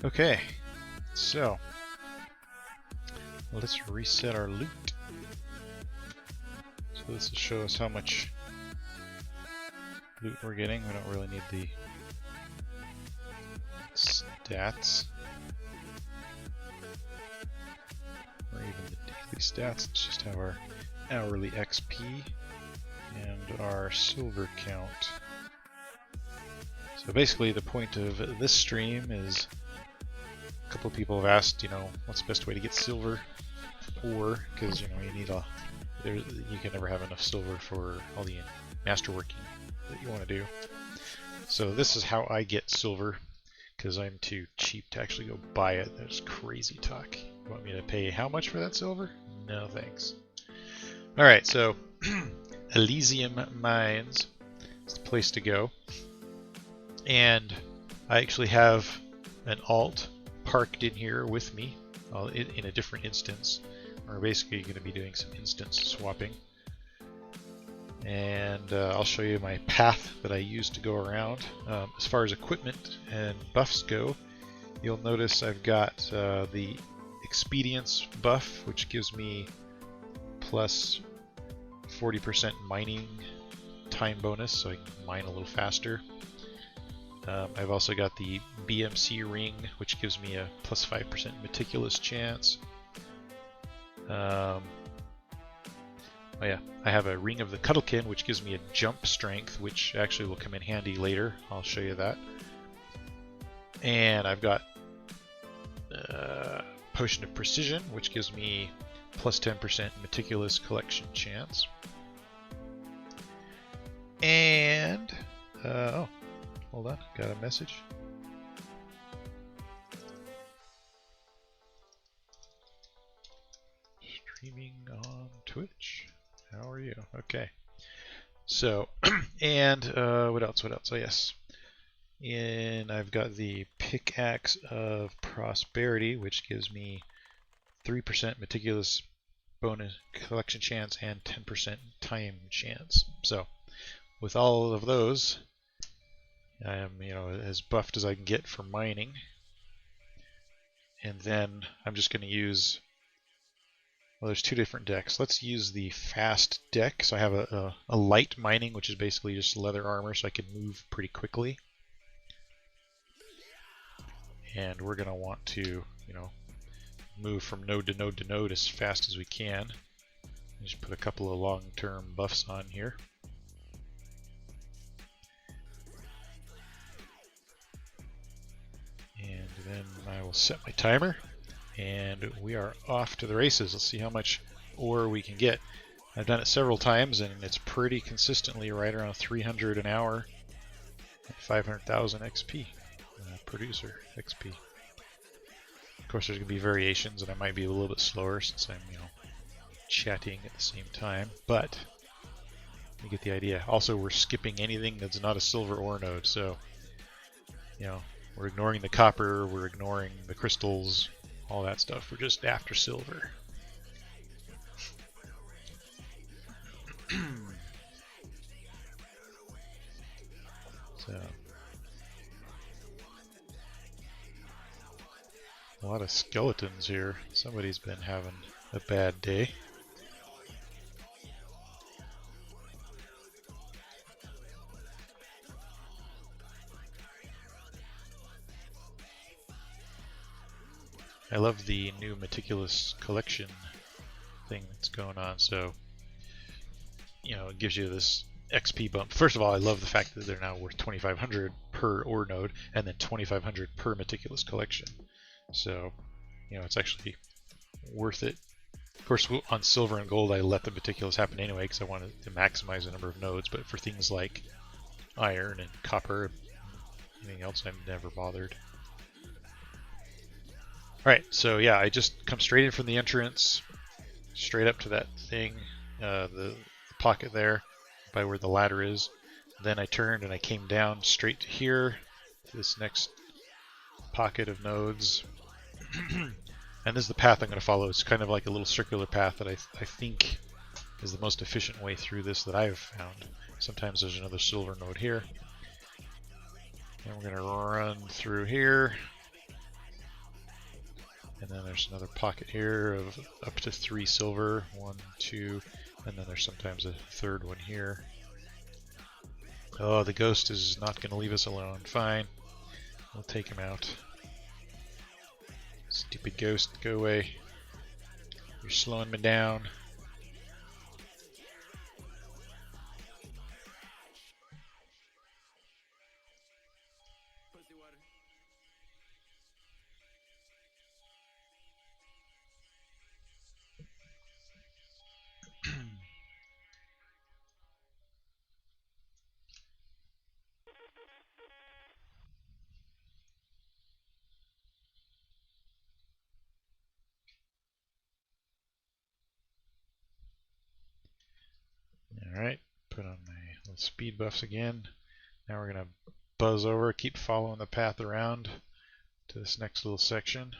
Okay, so let's reset our loot. So this will show us how much loot we're getting. We don't really need the stats or even the daily stats. Let's just have our hourly XP and our silver count. So basically the point of this stream is a couple of people have asked, what's the best way to get silver ore, because you need you can never have enough silver for all the masterworking that you want to do. So this is how I get silver, because I'm too cheap to actually go buy it. That's crazy talk. You want me to pay how much for that silver? No thanks. Alright, so Elysium Mines is the place to go. And I actually have an alt parked in here with me in a different instance. We're basically going to be doing some instance swapping. And I'll show you my path that I use to go around. As far as equipment and buffs go, you'll notice I've got the expedience buff, which gives me plus 40% mining time bonus, so I can mine a little faster. I've also got the BMC ring, which gives me a plus 5% meticulous chance. Oh yeah, I have a ring of the Cuddlekin, which gives me a jump strength, which actually will come in handy later. I'll show you that. And I've got Potion of Precision, which gives me plus 10% meticulous collection chance. And oh, hold on, got a message. Streaming on Twitch. How are you? Okay. So, and what else? Oh yes. And I've got the Pickaxe of Prosperity, which gives me 3% meticulous bonus collection chance and 10% time chance. So, with all of those, I am, as buffed as I can get for mining. And then I'm just going to use, well, there's two different decks. Let's use the fast deck. So I have a light mining, which is basically just leather armor, so I can move pretty quickly. And we're going to want to, move from node to node to node as fast as we can. Just put a couple of long-term buffs on here. And then I will set my timer, and we are off to the races. Let's see how much ore we can get. I've done it several times, and it's pretty consistently right around 300 an hour at 500,000 XP. Producer XP. Of course, there's going to be variations, and I might be a little bit slower since I'm, chatting at the same time, but you get the idea. Also, we're skipping anything that's not a silver ore node, so, we're ignoring the copper, we're ignoring the crystals, all that stuff. We're just after silver. So, a lot of skeletons here. Somebody's been having a bad day. I love the new meticulous collection thing that's going on. So, it gives you this XP bump. First of all, I love the fact that they're now worth 2,500 per ore node, and then 2,500 per meticulous collection. So, it's actually worth it. Of course, on silver and gold, I let the meticulous happen anyway because I wanted to maximize the number of nodes. But for things like iron and copper, and anything else, I'm never bothered. Alright, so yeah, I just come straight in from the entrance, straight up to that thing, the pocket there, by where the ladder is. Then I turned and I came down straight to here, to this next pocket of nodes. And this is the path I'm going to follow. It's kind of like a little circular path that I think is the most efficient way through this that I've found. Sometimes there's another silver node here. And we're going to run through here. And then there's another pocket here of up to 3 silver. 1, 2, and then there's sometimes a third one here. Oh, the ghost is not going to leave us alone. Fine. We'll take him out. Stupid ghost, go away. You're slowing me down. Alright, put on my little speed buffs again. Now we're going to buzz over, keep following the path around to this next little section.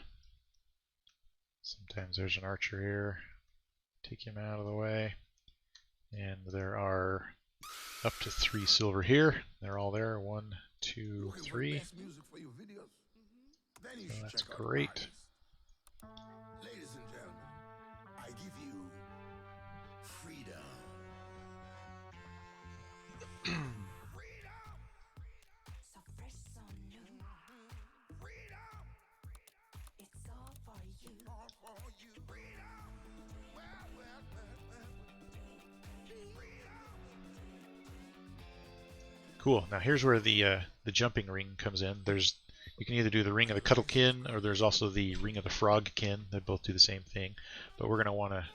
Sometimes there's an archer here. Take him out of the way. And there are up to 3 silver here. They're all there. 1, 2, 3. So that's great. Ladies and gentlemen, I give you freedom. So fresh, so new. Freedom. It's all for you. All for you. Freedom. Cool. Now here's where the jumping ring comes in. You can either do the ring of the cuddlekin, or there's also the ring of the frogkin. They both do the same thing. But we're going to want to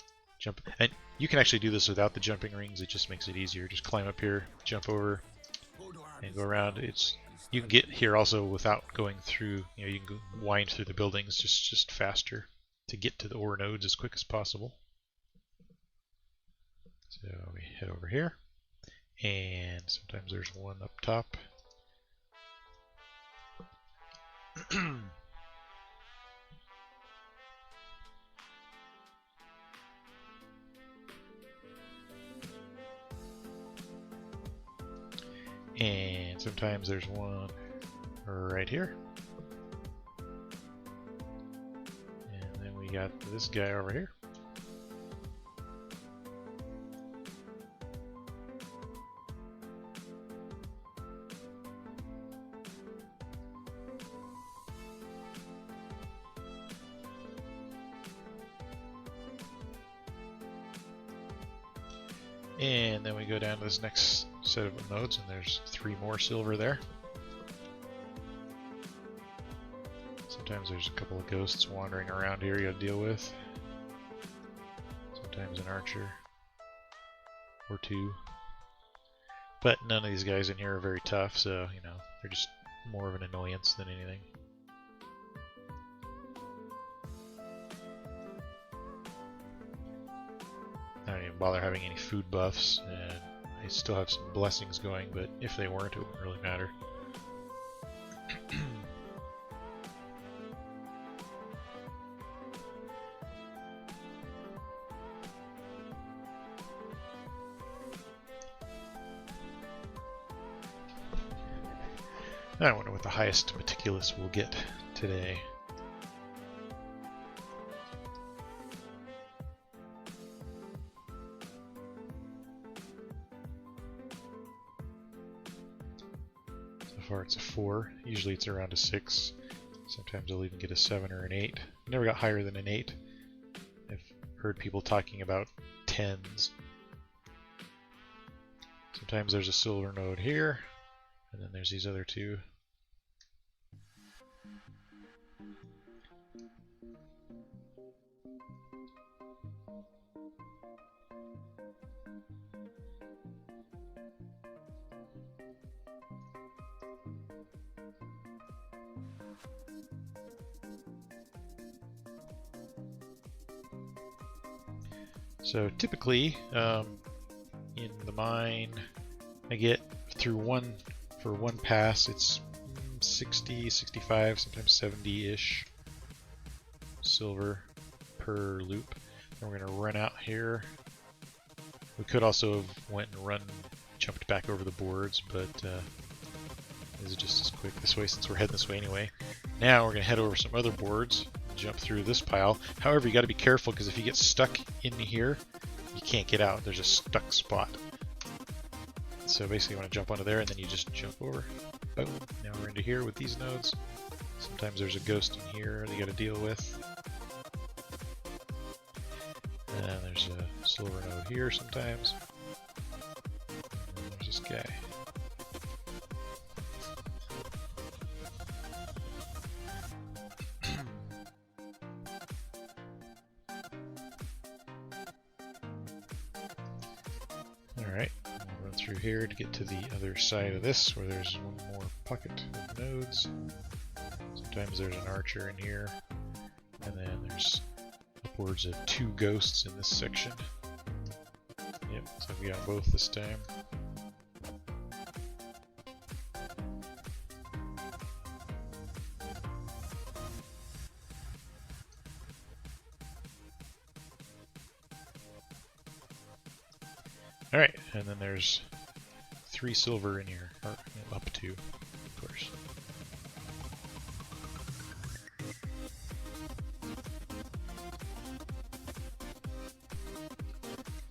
jump. And you can actually do this without the jumping rings. It just makes it easier. Just climb up here, jump over, and go around. You can get here also without going through. You can wind through the buildings just faster to get to the ore nodes as quick as possible. So we head over here. And sometimes there's one up top. And sometimes there's one right here. And then we got this guy over here. And then we go down to this next set of nodes, and there's 3 more silver there. Sometimes there's a couple of ghosts wandering around here you gotta deal with. Sometimes an archer. Or 2. But none of these guys in here are very tough, so, they're just more of an annoyance than anything. I don't even bother having any food buffs, and I still have some blessings going, but if they weren't, it wouldn't really matter. I wonder what the highest meticulous we'll get today. So far it's a 4. Usually it's around a 6. Sometimes I'll even get a 7 or an 8. Never got higher than an 8. I've heard people talking about 10s. Sometimes there's a silver node here, and then there's these other 2. So typically, in the mine, I get through for one pass, it's 60, 65, sometimes 70-ish silver per loop. Then we're going to run out here. We could also have went and jumped back over the boards, but this is just as quick this way since we're heading this way anyway. Now we're going to head over some other boards, jump through this pile. However, you got to be careful because if you get stuck in here, you can't get out. There's a stuck spot. So basically you want to jump onto there and then you just jump over. Boom. Now we're into here with these nodes. Sometimes there's a ghost in here that you got to deal with. And there's a silver node here sometimes. And there's this guy. Alright, we'll run through here to get to the other side of this where there's one more pocket of nodes. Sometimes there's an archer in here, and then there's upwards of 2 ghosts in this section. Yep, so we got both this time. Alright, and then there's 3 silver in here, or up to, of course.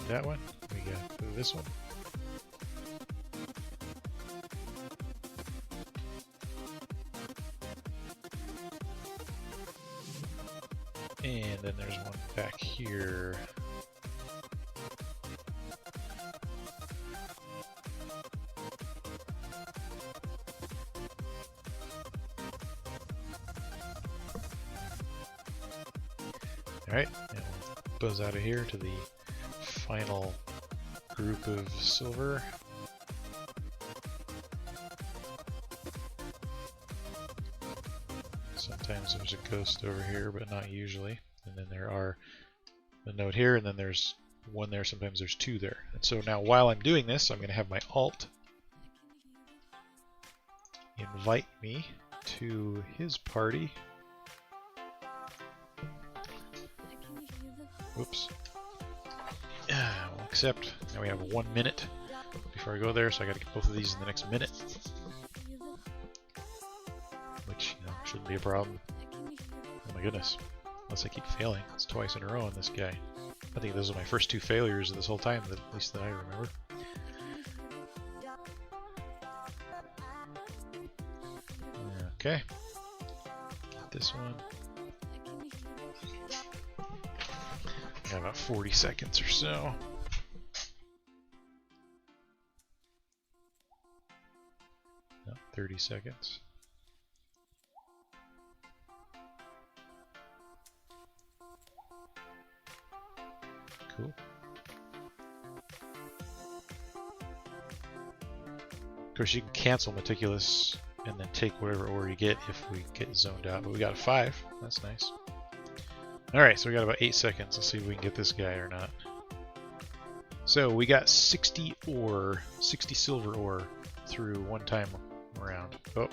That one, we got this one. And then there's one back here. Alright, and we'll buzz out of here to the final group of silver. Sometimes there's a ghost over here, but not usually. And then there are a node here, and then there's one there, sometimes there's 2 there. And so now while I'm doing this, I'm going to have my alt invite me to his party. Whoops. We'll accept. Now we have 1 minute before I go there, so I gotta get both of these in the next minute. Which, you know, shouldn't be a problem. Oh my goodness. Unless I keep failing. It's twice in a row on this guy. I think those are my first 2 failures this whole time, at least that I remember. Okay. Get this one. Got about 40 seconds or so. No, 30 seconds. Cool. Of course, you can cancel Meticulous and then take whatever ore you get if we get zoned out. But we got a 5. That's nice. Alright, so we got about 8 seconds. Let's see if we can get this guy or not. So we got 60 ore, 60 silver ore through one time around. Oh,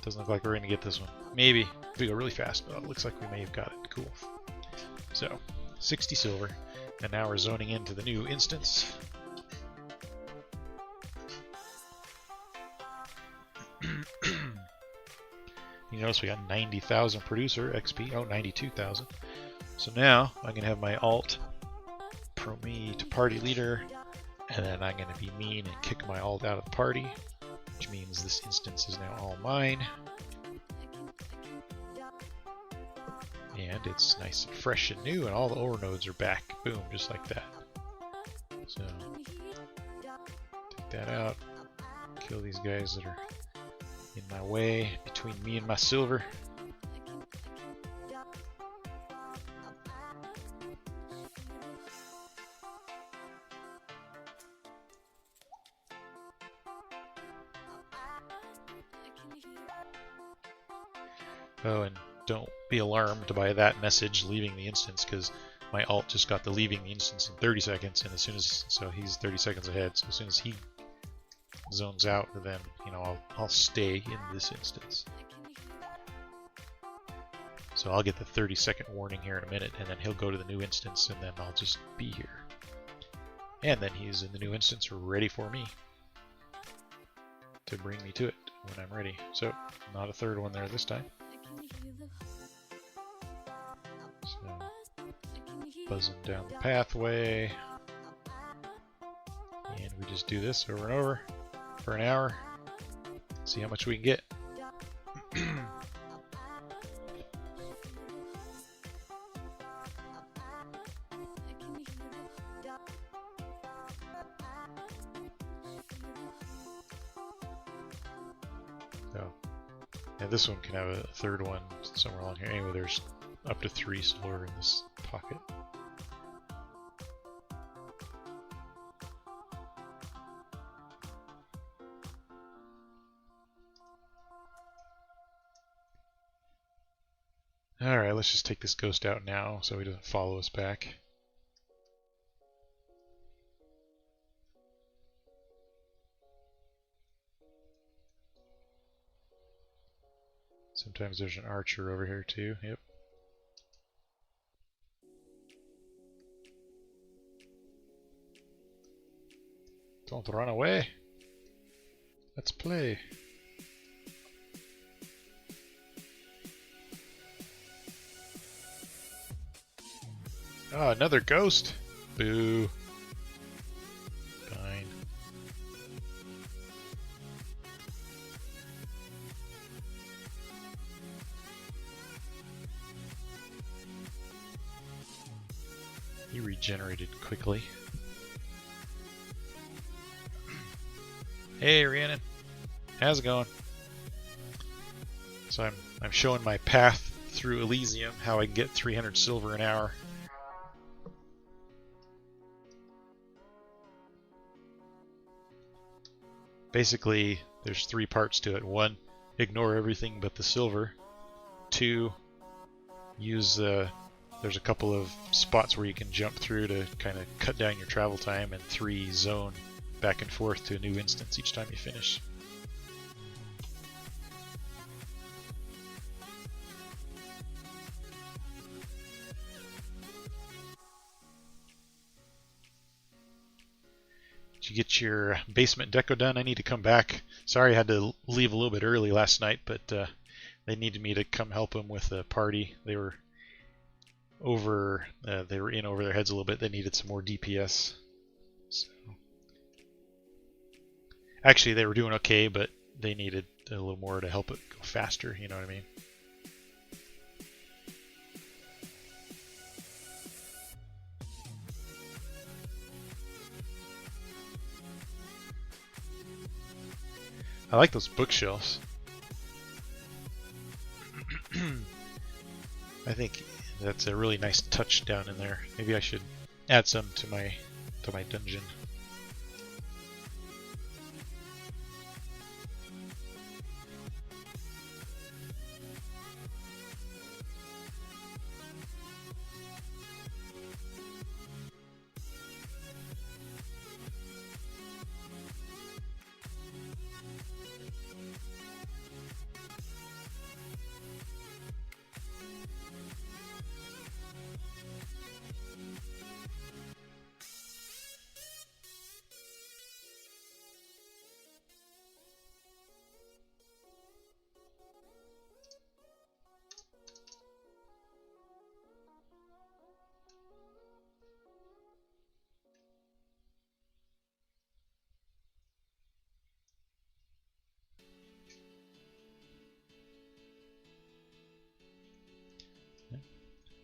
doesn't look like we're going to get this one. Maybe. If we go really fast, but it looks like we may have got it. Cool. So, 60 silver. And now we're zoning into the new instance. You notice we got 90,000 producer XP. Oh, 92,000. So now I'm going to have my alt pro me to party leader, and then I'm going to be mean and kick my alt out of the party, which means this instance is now all mine. And it's nice and fresh and new, and all the ore nodes are back. Boom, just like that. So, take that out. Kill these guys that are in my way, between me and my silver. Oh, and don't be alarmed by that message leaving the instance, because my alt just got the leaving the instance in 30 seconds, and as soon as, so he's 30 seconds ahead, so as soon as he zones out, then, you know, I'll stay in this instance. So I'll get the 30-second warning here in a minute, and then he'll go to the new instance, and then I'll just be here. And then he's in the new instance ready for me to bring me to it when I'm ready. So, not a third one there this time. buzzing down the pathway. And we just do this over and over for an hour. See how much we can get. So, and this one can have a third one somewhere along here. Anyway, there's up to 3 silver in this pocket. Alright, let's just take this ghost out now so he doesn't follow us back. Sometimes there's an archer over here too, yep. Don't run away. Let's play. Oh, another ghost? Boo. Fine. He regenerated quickly. Hey, Rhiannon. How's it going? So I'm showing my path through Elysium, how I can get 300 silver an hour. Basically, there's 3 parts to it. 1, ignore everything but the silver. 2, use there's a couple of spots where you can jump through to kind of cut down your travel time. And 3, zone back and forth to a new instance each time you finish. Did you get your basement deco done? I need to come back. Sorry I had to leave a little bit early last night, but they needed me to come help them with a party. They were in over their heads a little bit. They needed some more DPS. So. Actually, they were doing okay, but they needed a little more to help it go faster, you know what I mean? I like those bookshelves. I think that's a really nice touch down in there. Maybe I should add some to my dungeon.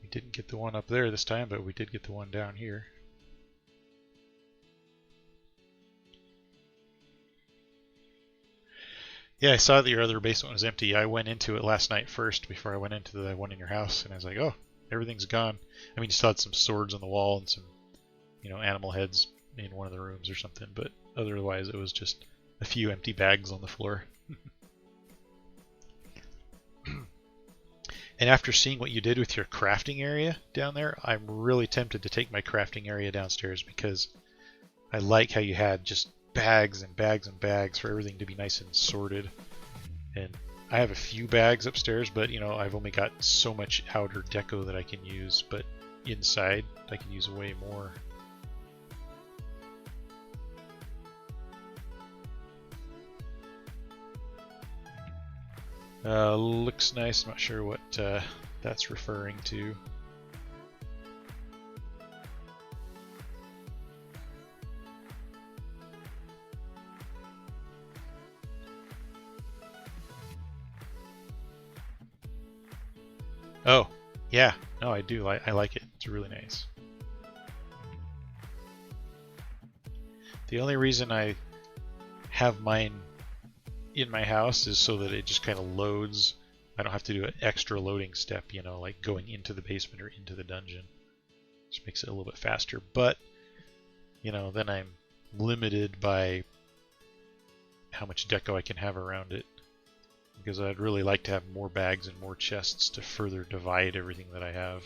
We didn't get the one up there this time, but we did get the one down here. Yeah, I saw that your other basement was empty. I went into it last night first before I went into the one in your house, and I was like, oh, everything's gone. I mean, you still had some swords on the wall and some, animal heads in one of the rooms or something, but otherwise it was just a few empty bags on the floor. And after seeing what you did with your crafting area down there, I'm really tempted to take my crafting area downstairs because I like how you had just bags and bags and bags for everything to be nice and sorted. And I have a few bags upstairs, but I've only got so much outer deco that I can use, but inside I can use way more. Looks nice. I'm not sure what that's referring to. Oh, yeah. No, I do. I like it. It's really nice. The only reason I have mine in my house is so that it just kind of loads. I don't have to do an extra loading step, you know, like going into the basement or into the dungeon. Which makes it a little bit faster. But, you know, then I'm limited by how much deco I can have around it. Because I'd really like to have more bags and more chests to further divide everything that I have.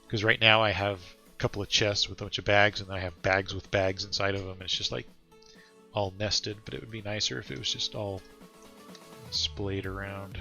Because right now I have a couple of chests with a bunch of bags, and then I have bags with bags inside of them, and it's just like all nested. But it would be nicer if it was just all splayed around.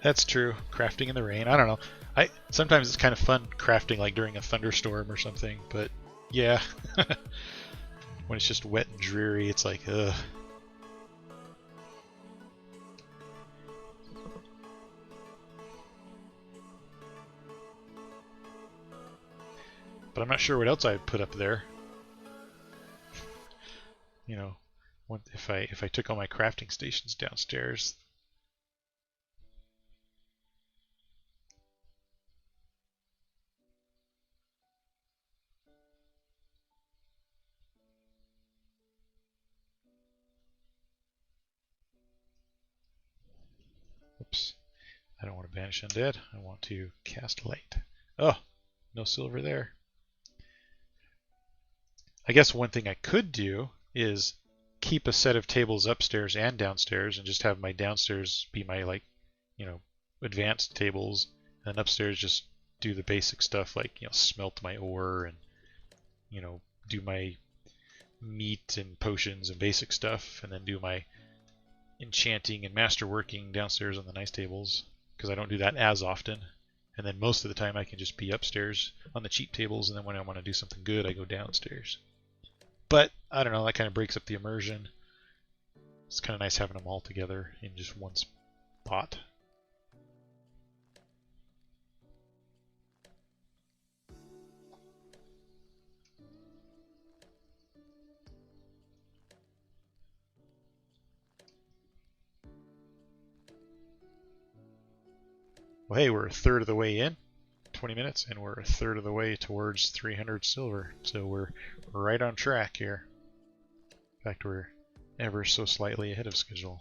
That's true. Crafting in the rain. I don't know. I sometimes it's kind of fun crafting like during a thunderstorm or something, but yeah. When it's just wet and dreary, it's like ugh. But I'm not sure what else I'd put up there. You know, if I took all my crafting stations downstairs. Oops. I don't want to banish undead. I want to cast light. Oh, no silver there. I guess one thing I could do is keep a set of tables upstairs and downstairs and just have my downstairs be my like, you know, advanced tables, and upstairs just do the basic stuff like, you know, smelt my ore and, you know, do my meat and potions and basic stuff, and then do my enchanting and masterworking downstairs on the nice tables, because I don't do that as often. And then most of the time I can just be upstairs on the cheap tables, and then when I want to do something good, I go downstairs. But I don't know, that kind of breaks up the immersion. It's kind of nice having them all together in just one spot. Well, hey, we're a third of the way in, 20 minutes, and we're a third of the way towards 300 silver. So we're right on track here. In fact, we're ever so slightly ahead of schedule.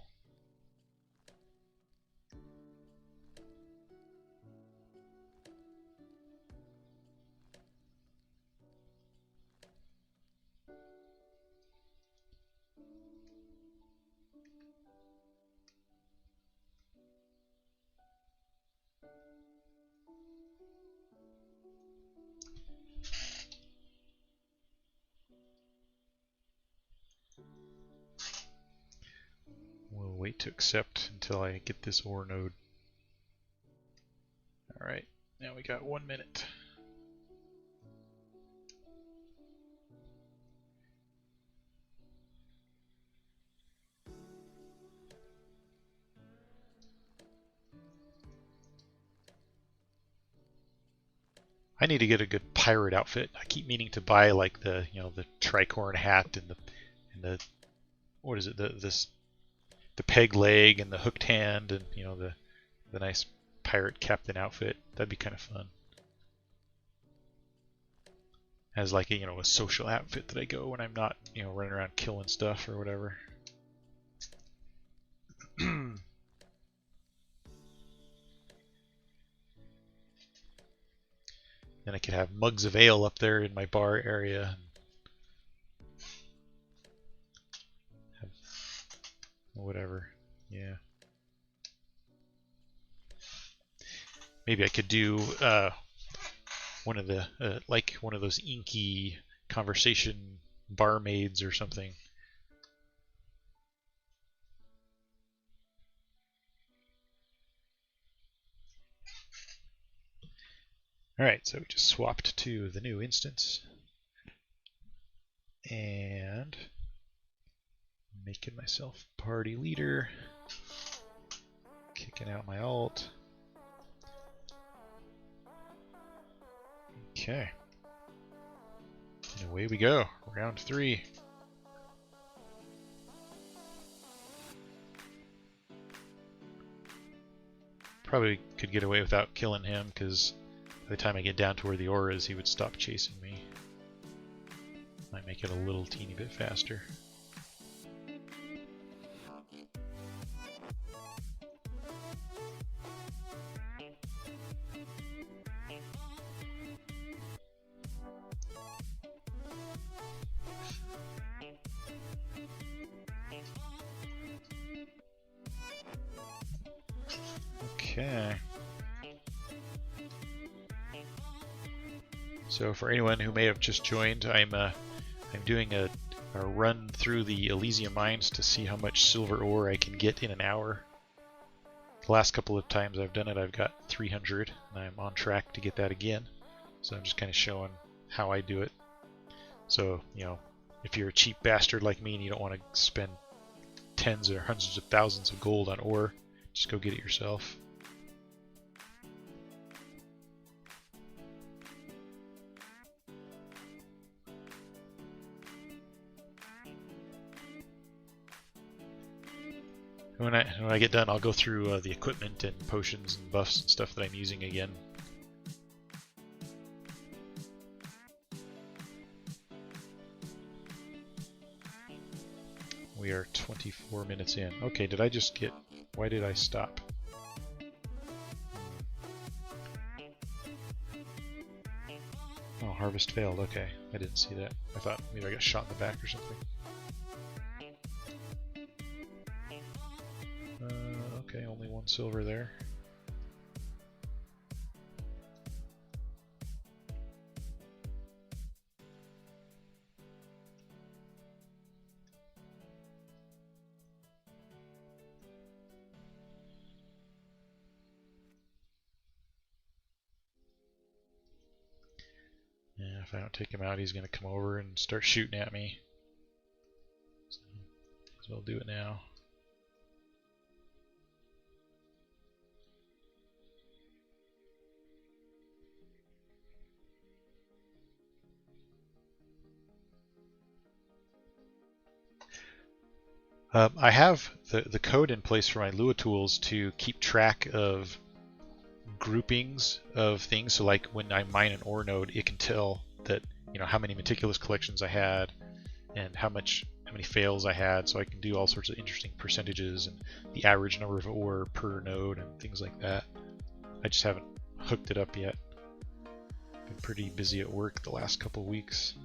We'll wait to accept until I get this ore node. Alright, now we got 1 minute. I need to get a good pirate outfit. I keep meaning to buy like the, you know, the tricorn hat and the what is it, the peg leg and the hooked hand, and you know, the nice pirate captain outfit. That'd be kind of fun. As like a, you know, a social outfit that I go when I'm not, you know, running around killing stuff or whatever. Then I could have mugs of ale up there in my bar area. Have whatever. Yeah. Maybe I could do one of the like one of those inky conversation barmaids or something. Alright, so we just swapped to the new instance. And making myself party leader. Kicking out my alt. Okay. And away we go. Round 3. Probably could get away without killing him, because by the time I get down to where the ore is, he would stop chasing me. Might make it a little teeny bit faster. Okay. So for anyone who may have just joined, I'm doing a run through the Elysium mines to see how much silver ore I can get in an hour. The last couple of times I've done it, I've got 300, and I'm on track to get that again. So I'm just kind of showing how I do it. So, you know, if you're a cheap bastard like me and you don't want to spend tens or hundreds of thousands of gold on ore, just go get it yourself. When I get done, I'll go through the equipment and potions and buffs and stuff that I'm using again. We are 24 minutes in. Okay, did I just get... Why did I stop? Oh, harvest failed. Okay, I didn't see that. I thought maybe I got shot in the back or something. Okay, only 1 silver there. Yeah, if I don't take him out, he's going to come over and start shooting at me. So, might as well do it now. I have the code in place for my Lua tools to keep track of groupings of things. So like when I mine an ore node, it can tell that, you know, how many meticulous collections I had and how many fails I had, so I can do all sorts of interesting percentages and the average number of ore per node and things like that. I just haven't hooked it up yet. Been pretty busy at work the last couple weeks.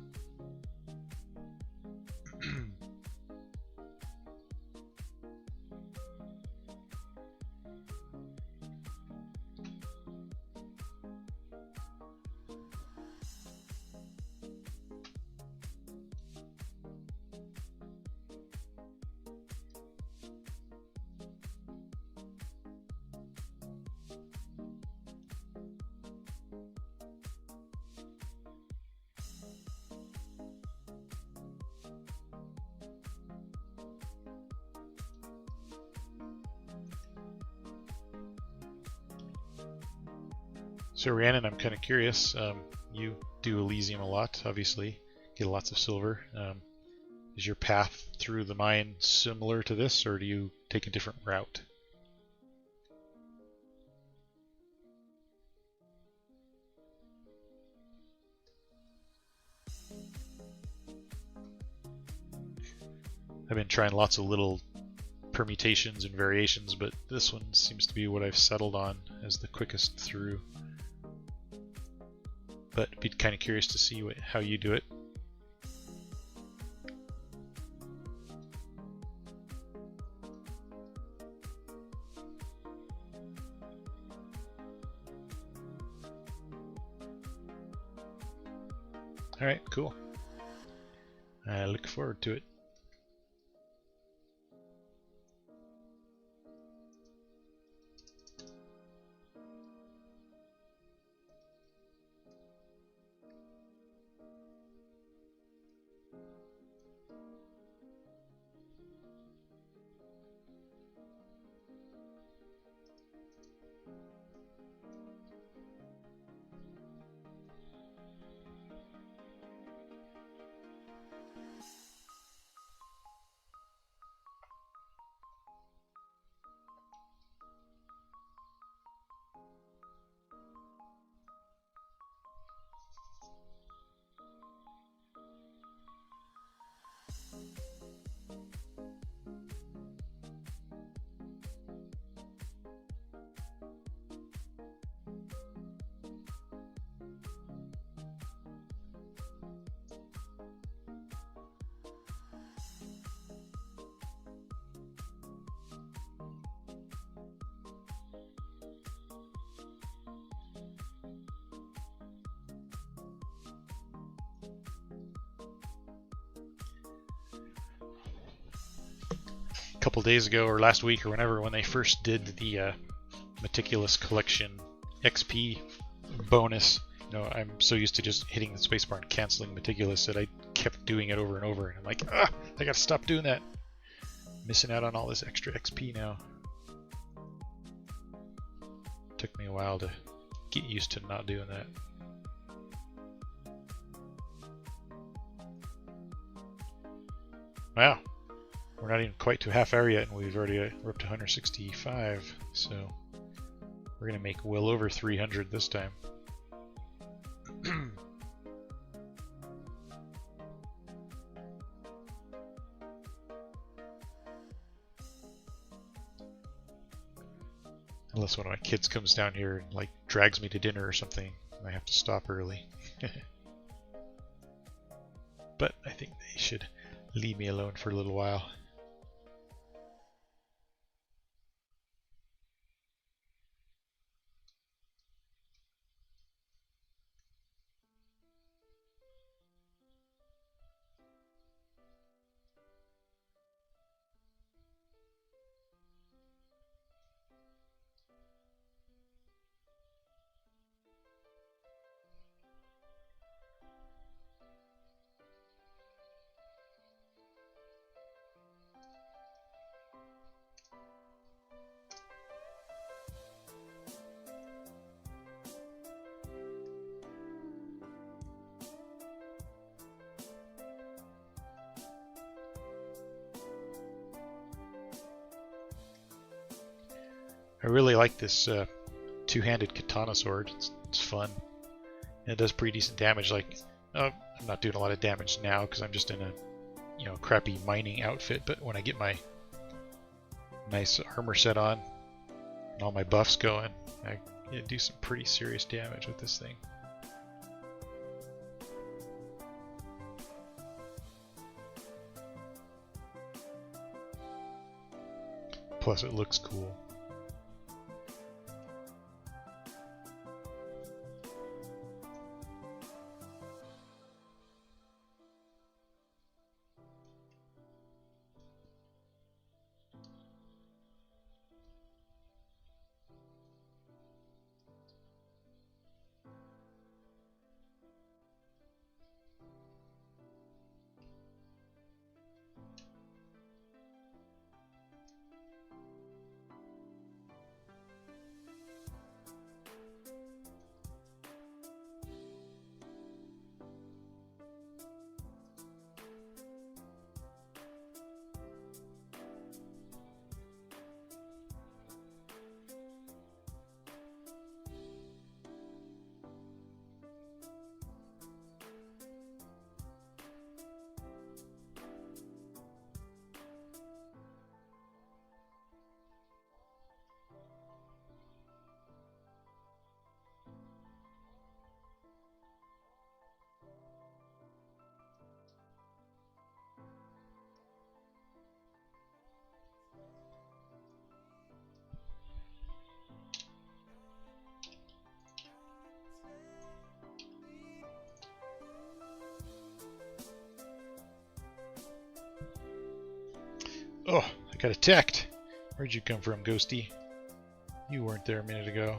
So Rhiannon, I'm kind of curious. You do Elysium a lot, obviously. Get lots of silver. Is your path through the mine similar to this, or do you take a different route? I've been trying lots of little permutations and variations, but this one seems to be what I've settled on as the quickest through. But be kind of curious to see how you do it. Alright, cool. I look forward to it. couple days ago or last week or whenever when they first did the Meticulous Collection XP bonus. You know, I'm so used to just hitting the spacebar and canceling Meticulous that I kept doing it over and over. And I'm like, I gotta stop doing that. Missing out on all this extra XP now. Took me a while to get used to not doing that. Wow, we're not even quite to half hour yet, and we're up to 165. So we're gonna make well over 300 this time. Unless one of my kids comes down here and like drags me to dinner or something, and I have to stop early. But I think they should leave me alone for a little while. I really like this two-handed katana sword. It's fun. And it does pretty decent damage. Like, I'm not doing a lot of damage now because I'm just in a, crappy mining outfit. But when I get my nice armor set on and all my buffs going, I do some pretty serious damage with this thing. Plus, it looks cool. Oh, I got attacked. Where'd you come from, Ghosty? You weren't there a minute ago.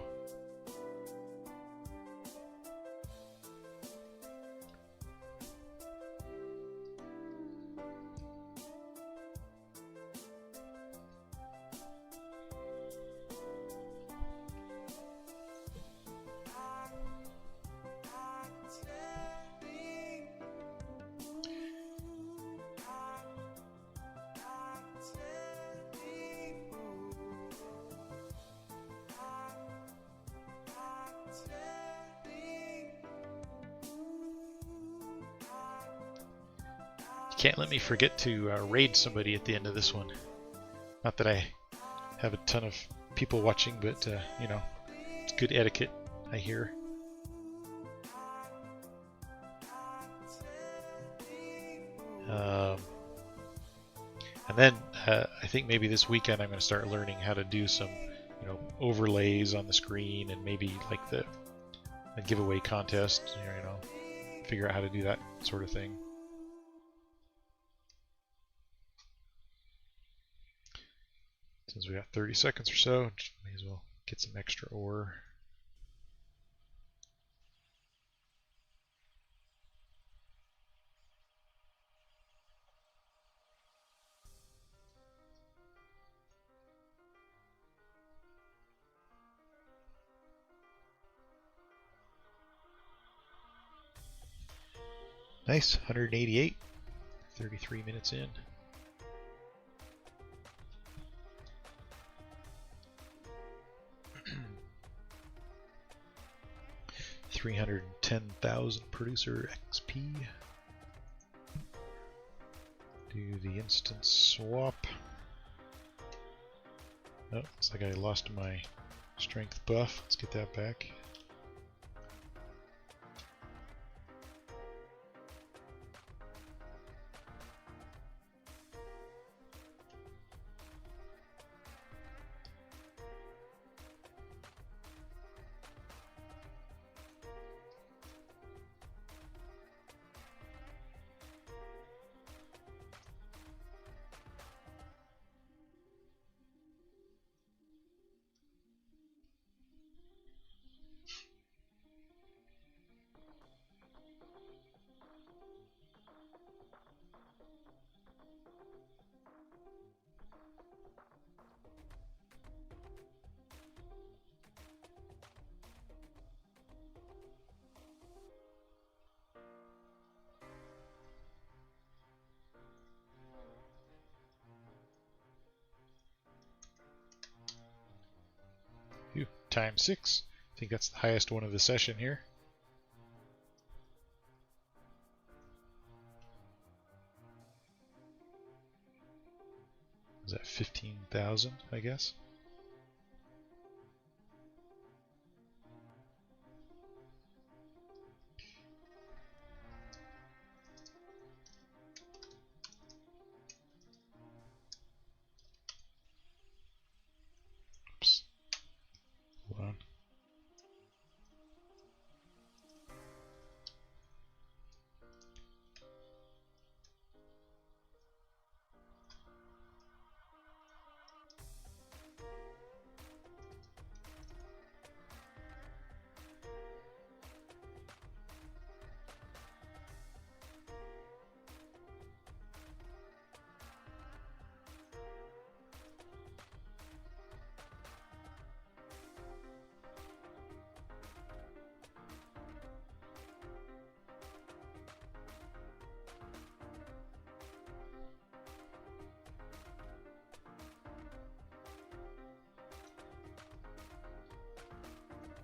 Can't let me forget to raid somebody at the end of this one. Not that I have a ton of people watching, but it's good etiquette, I hear. And then I think maybe this weekend I'm going to start learning how to do some, overlays on the screen, and maybe like the giveaway contest. Figure out how to do that sort of thing. Since we got 30 seconds or so, just may as well get some extra ore. Nice, 188, 33 minutes in. $310,000 producer XP. Do the instant swap. Oh, looks like I lost my strength buff. Let's get that back. Phew, times 6. I think that's the highest one of the session here. Is that 15,000, I guess? Oops. Hold on.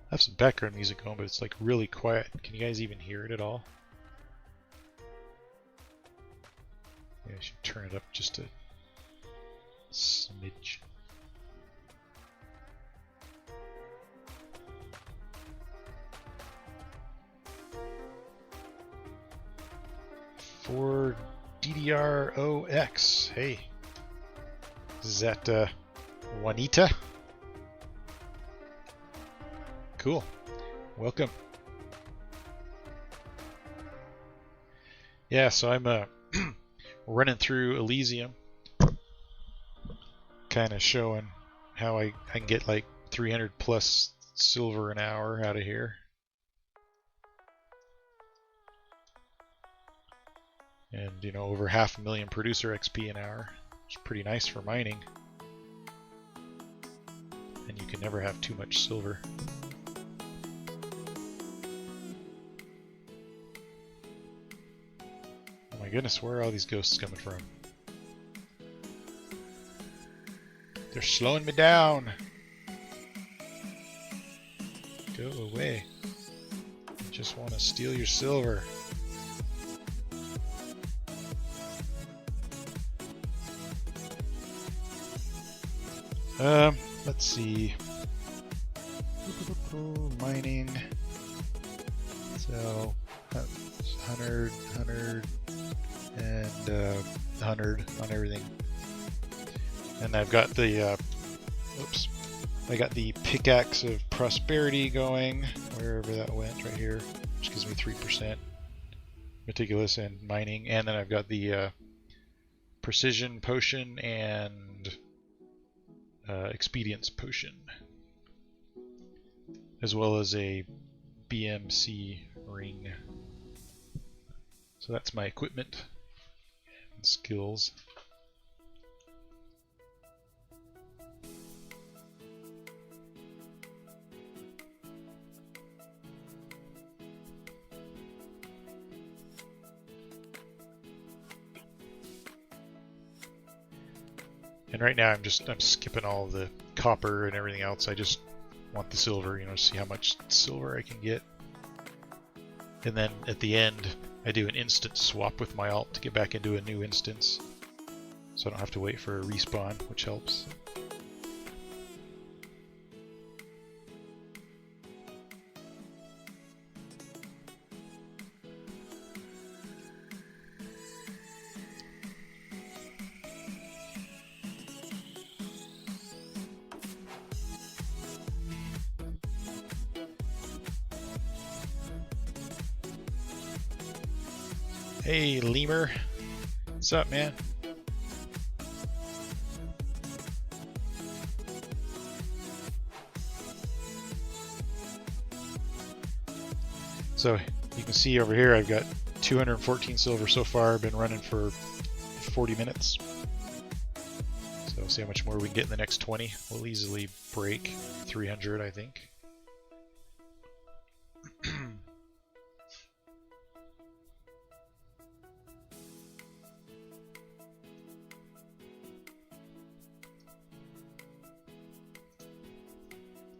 I have some background music going, but it's like really quiet. Can you guys even hear it at all? Yeah, I should turn it up just a smidge. For DDR0X, hey, is that Juanita? Cool. Welcome. Yeah, so I'm running through Elysium, kind of showing how I can get like 300 plus silver an hour out of here. And, you know, over 500,000 producer XP an hour, which is pretty nice for mining. And you can never have too much silver. Oh my goodness, where are all these ghosts coming from? They're slowing me down. Go away. I just want to steal your silver. Let's see. Mining. So, 100, 100, and 100 on everything. And I've got the, oops, I got the pickaxe of prosperity going, wherever that went, right here, which gives me 3% meticulous and mining. And then I've got the precision potion and expedience potion, as well as a BMC ring. So that's my equipment and skills. And right now I'm skipping all the copper and everything else. I just want the silver, see how much silver I can get. And then at the end, I do an instant swap with my alt to get back into a new instance. So I don't have to wait for a respawn, which helps. Hey, Lemur. What's up, man? So you can see over here I've got 214 silver so far. I've been running for 40 minutes. So we'll see how much more we can get in the next 20. We'll easily break 300, I think.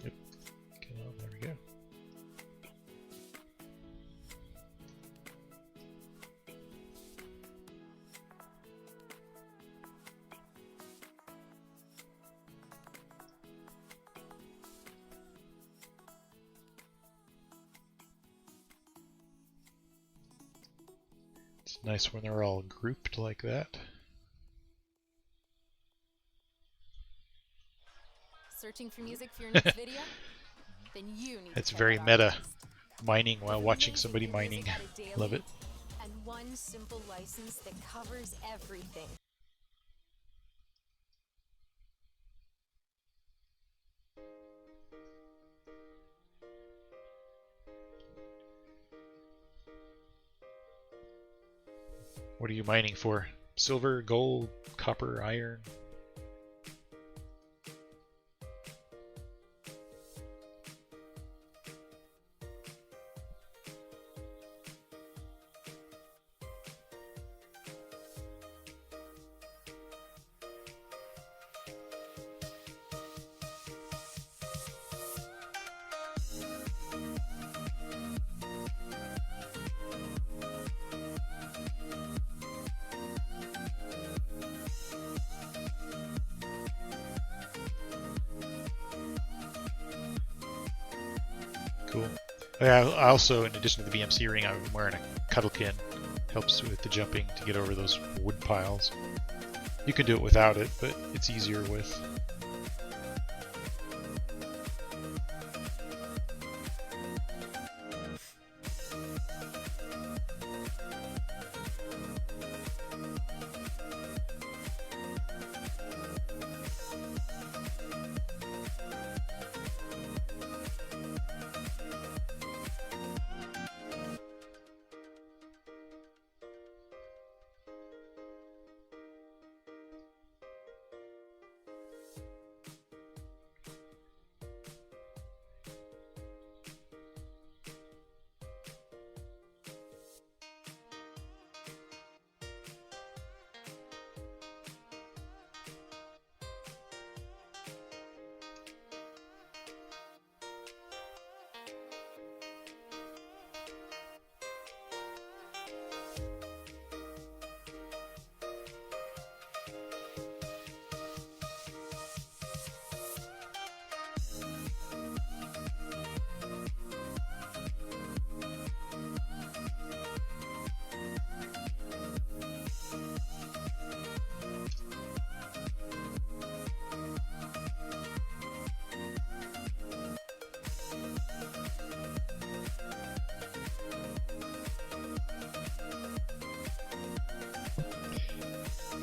Yep. Okay, well, there we go. It's nice when they're all grouped like that. Searching for music for your next video? Then you need It's to check very out meta. Artist. Mining while It's watching amazing somebody the mining. music at a daily Love it. And one simple license that covers everything. What are you mining for? Silver, gold, copper, iron? Cool. Yeah, I also, in addition to the BMC ring, I'm wearing a cuddlekin. Helps with the jumping to get over those wood piles. You can do it without it, but it's easier with.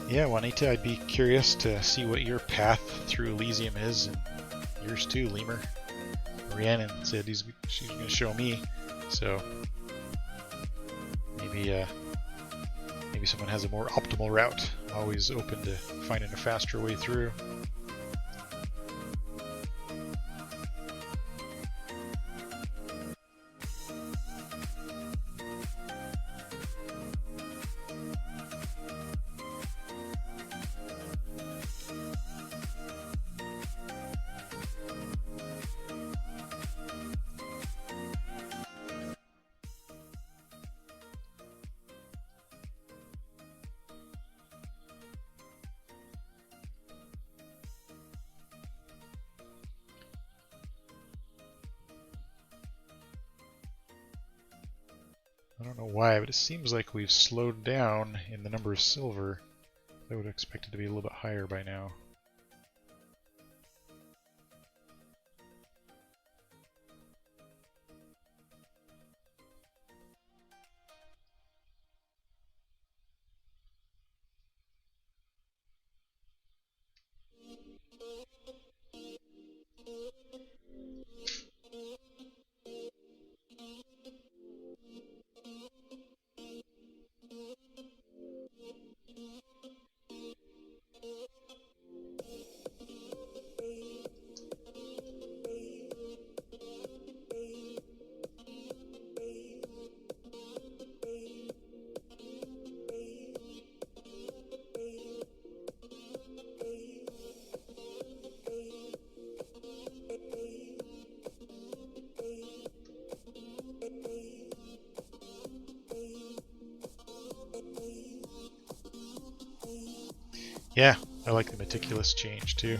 Yeah, Juanita, I'd be curious to see what your path through Elysium is, and yours too, Lemur. Rhiannon said she's going to show me, so maybe maybe someone has a more optimal route. Always open to finding a faster way through. I don't know why, but it seems like we've slowed down in the number of silver. I would expect it to be a little bit higher by now. Yeah, I like the meticulous change too.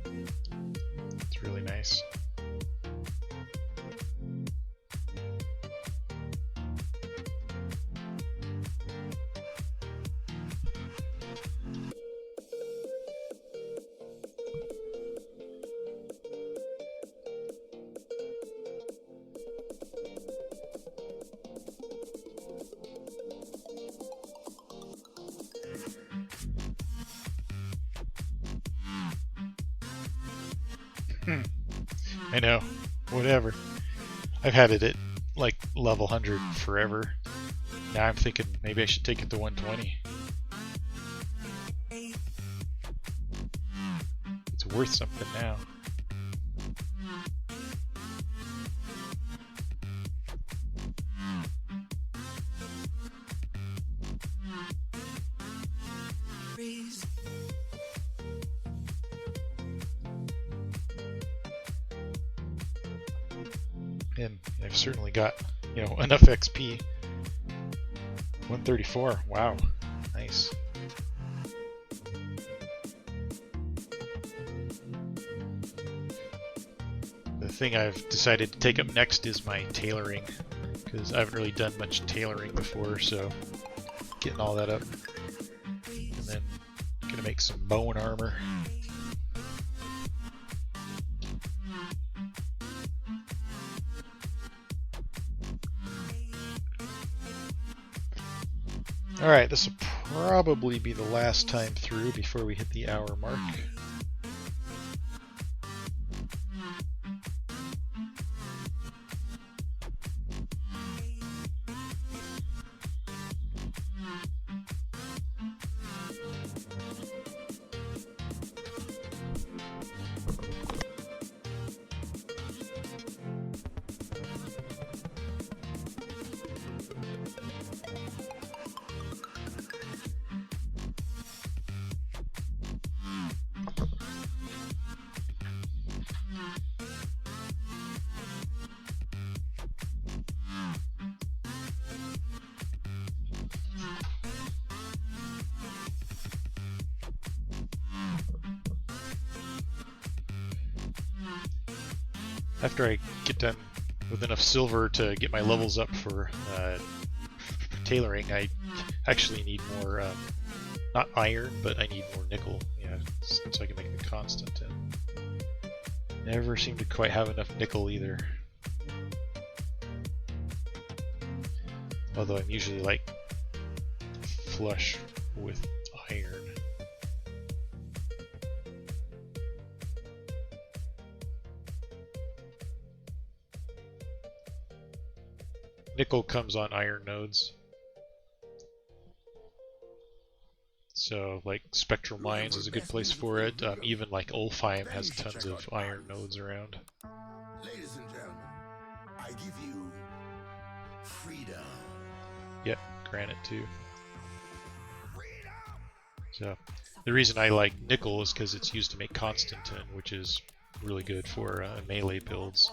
It's really nice. I know, whatever. I've had it at like level 100 forever. Now I'm thinking maybe I should take it to 120. It's worth something now. And I've certainly got, you know, enough XP. 134, wow, nice. The thing I've decided to take up next is my tailoring, because I haven't really done much tailoring before, so getting all that up. And then gonna make some bone armor. Alright, this will probably be the last time through before we hit the hour mark. After I get done with enough silver to get my levels up for tailoring, I actually need more, not iron, but I need more nickel, yeah, so I can make the constant. And never seem to quite have enough nickel either. Although I'm usually like flush with iron. Nickel comes on iron nodes. So, like, Spectral Mines is a good place for it. Even, like, Ulfheim has tons of iron nodes around. Ladies and gentlemen, I give you freedom. Yep, granite too. So, the reason I like nickel is because it's used to make Constantin, which is really good for melee builds.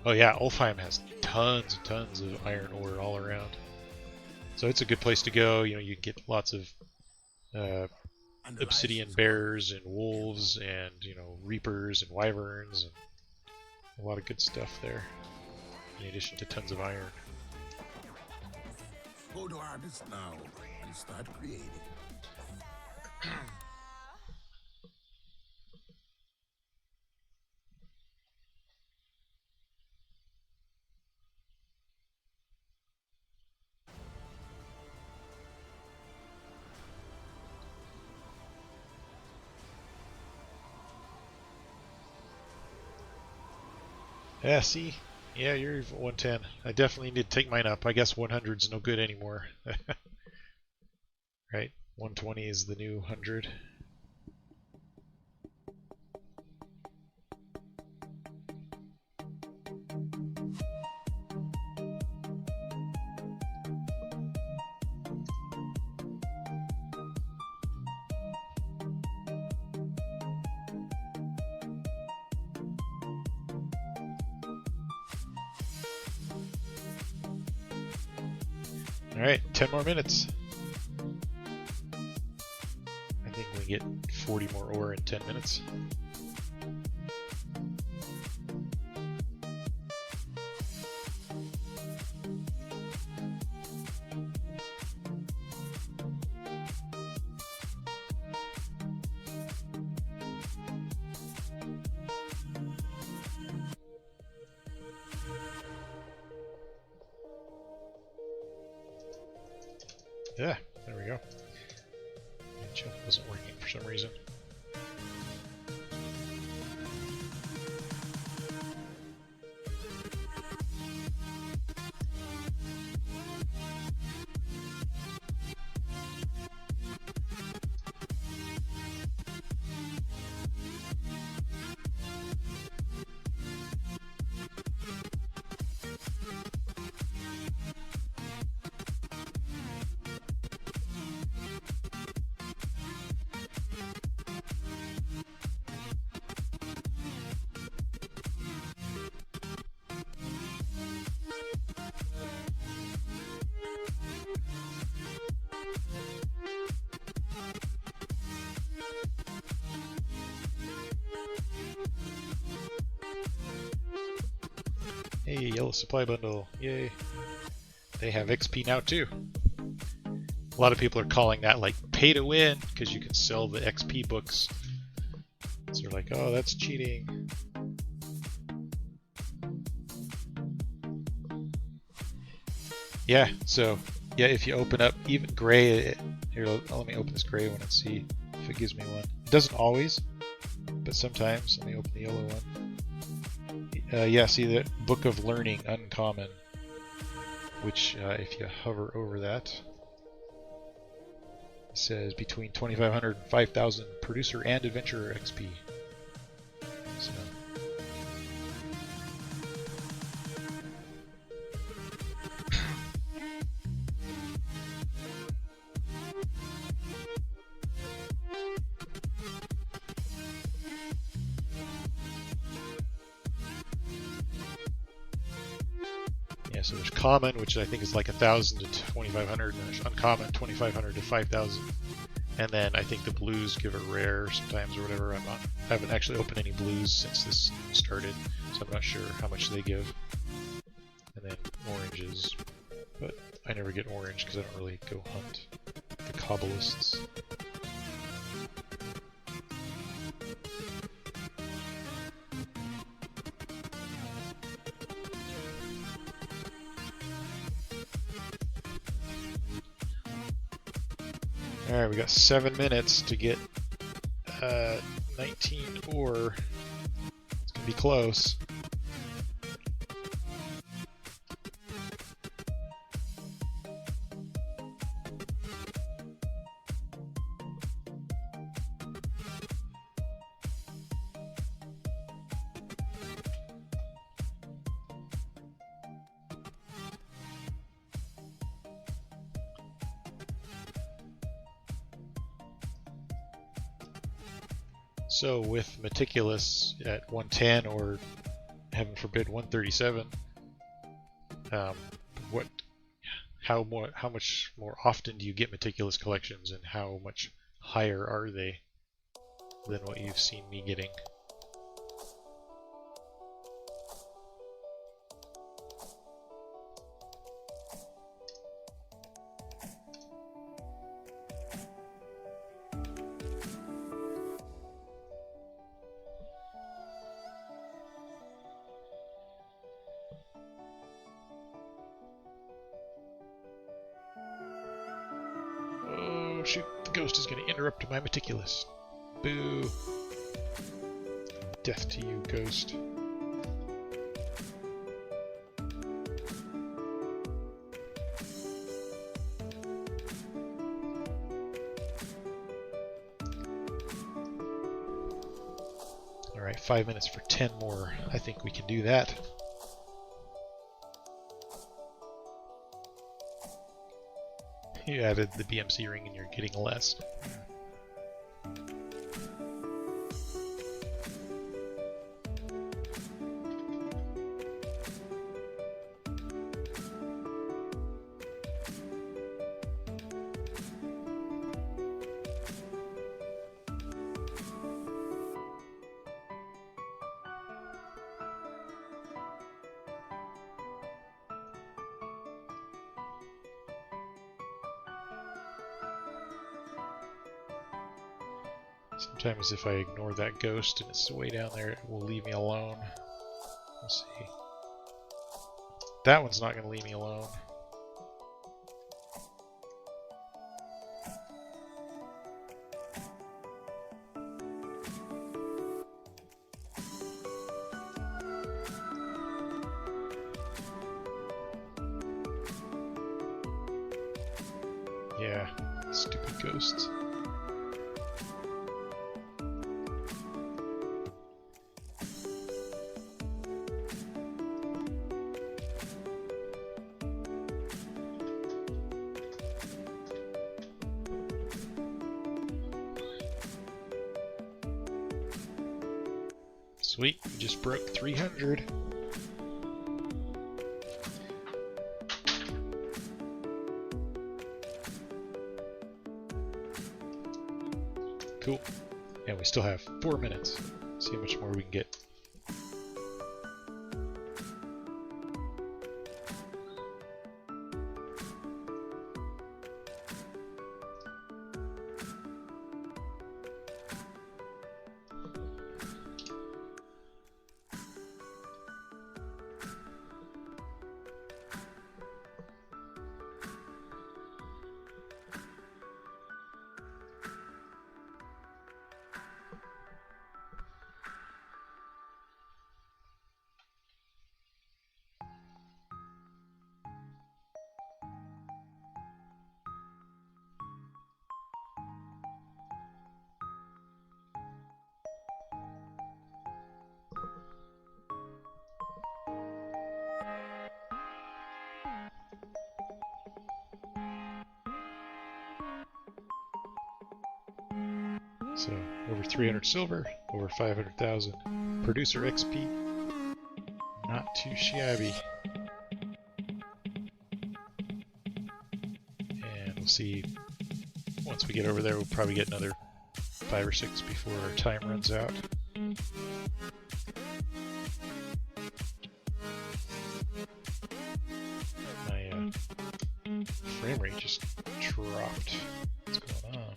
Oh yeah, Ulfheim has tons and tons of iron ore all around. So it's a good place to go. You know, you get lots of obsidian bears and wolves and, you know, reapers and wyverns and a lot of good stuff there, in addition to tons of iron. Go to artists now and start creating. Yeah, see? Yeah, you're 110. I definitely need to take mine up. I guess 100's no good anymore. Right? 120 is the new 100. Alright, 10 more minutes. I think we get 40 more ore in 10 minutes. Yeah, there we go. My jump wasn't working for some reason. Hey, yellow supply bundle. Yay. They have XP now too. A lot of people are calling that like pay to win because you can sell the XP books. So they're like, oh, that's cheating. Yeah, so yeah, if you open up even gray, here, let me open this gray one and see if it gives me one. It doesn't always, but sometimes. Let me open the yellow one. Yeah, see the Book of Learning, uncommon, which if you hover over that, it says between 2,500 and 5,000 producer and adventurer XP. So. Yeah, so there's common, which I think is like 1,000 to 2,500, and there's uncommon, 2,500 to 5,000. And then I think the blues give a rare sometimes or whatever. I haven't actually opened any blues since this started, so I'm not sure how much they give. And then oranges, but I never get orange because I don't really go hunt the Kabbalists. Alright, we got 7 minutes to get 19 ore. It's gonna be close. So with Meticulous at 110 or heaven forbid 137, how much more often do you get Meticulous collections, and how much higher are they than what you've seen me getting? Oh shoot, the ghost is going to interrupt my Meticulous. Boo. Death to you, ghost. Alright, 5 minutes for 10 more. I think we can do that. You added the BMC ring and you're getting less. Sometimes if I ignore that ghost and it's way down there, it will leave me alone. Let's see. That one's not going to leave me alone. Yeah, stupid ghosts. Sweet, we just broke 300. Cool. And we still have 4 minutes. See how much more we can get. So, over 300 silver, over 500,000. Producer XP, not too shabby. And we'll see, once we get over there, we'll probably get another 5 or 6 before our time runs out. My frame rate just dropped. What's going on?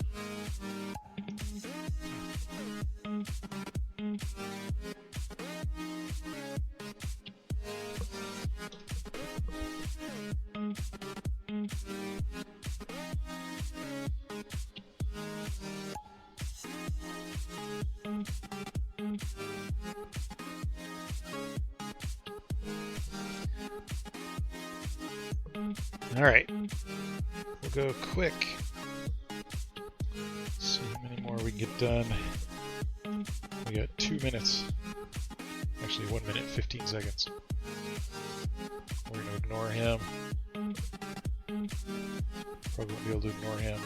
Alright. We'll go quick. See how many more we can get done. We got 2 minutes. Actually, 1 minute, 15 seconds. We're going to ignore him. Probably won't be able to ignore him.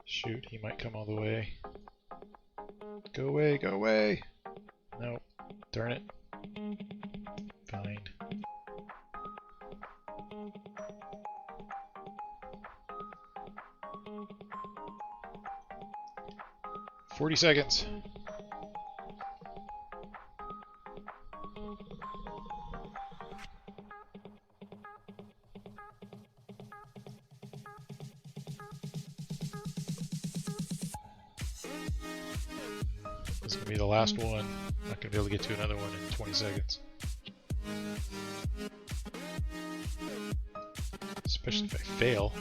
Shoot, he might come all the way. Go away, go away! Nope. Darn it. Fine. "40 seconds. This is going to be the last one. Not going to be able to get to another one in 20 seconds. Especially if I fail.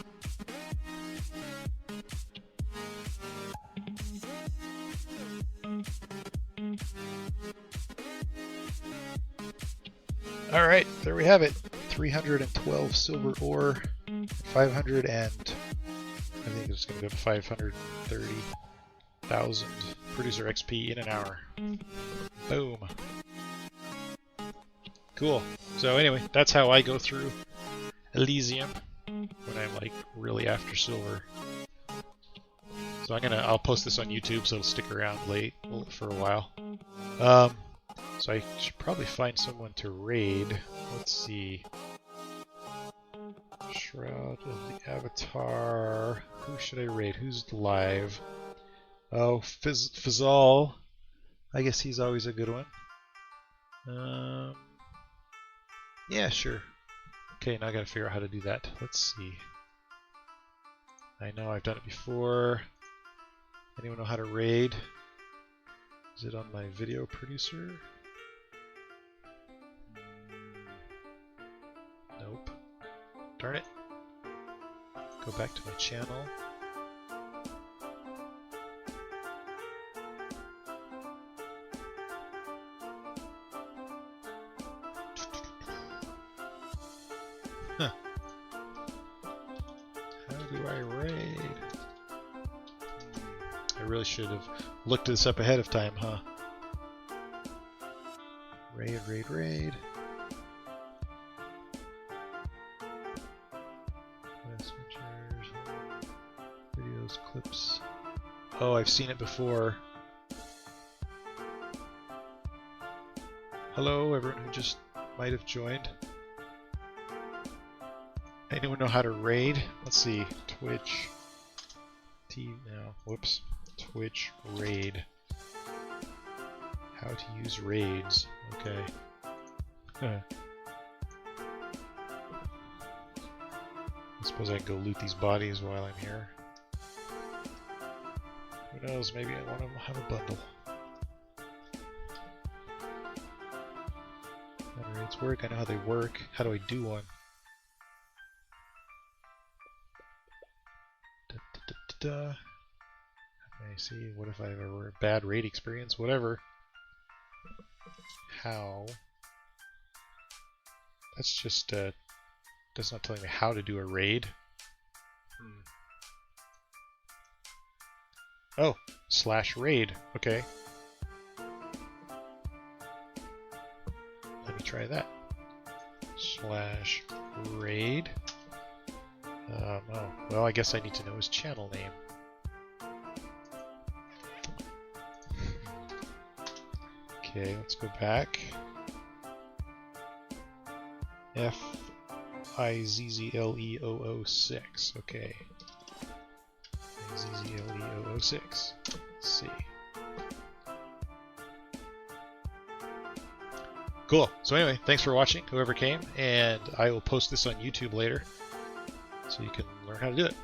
Alright, there we have it. 312 silver ore, 500 and I think it's going to go to 530,000 producer XP in an hour. Boom. Cool. So anyway, that's how I go through Elysium when I'm like really after silver. So I'll post this on YouTube so it'll stick around late for a while. So I should probably find someone to raid. Let's see. Shroud of the Avatar. Who should I raid? Who's live? Oh, Fizzal. I guess he's always a good one. Yeah, sure. Okay, now I gotta figure out how to do that. Let's see. I know I've done it before. Anyone know how to raid? Is it on my video producer? Nope. Darn it. Go back to my channel. Huh. How do I raid? I really should have looked this up ahead of time, huh? Raid, raid, raid. Messengers, videos, clips. Oh, I've seen it before. Hello, everyone who just might have joined. Anyone know how to raid? Let's see. Twitch. Whoops. Twitch raid. How to use raids. Okay. I suppose I can go loot these bodies while I'm here. Who knows, maybe I want to have a bundle. How do raids work? I know how they work. How do I do one? I see, what if I have a bad raid experience? Whatever. How? That's just, that's not telling me how to do a raid. Oh, /raid. Okay. Let me try that. /raid. Oh, well, I guess I need to know his channel name. Okay, let's go back. FIZZLE006. Okay. FIZZLE006. Let's see. Cool. So anyway, thanks for watching, whoever came, and I will post this on YouTube later so you can learn how to do it.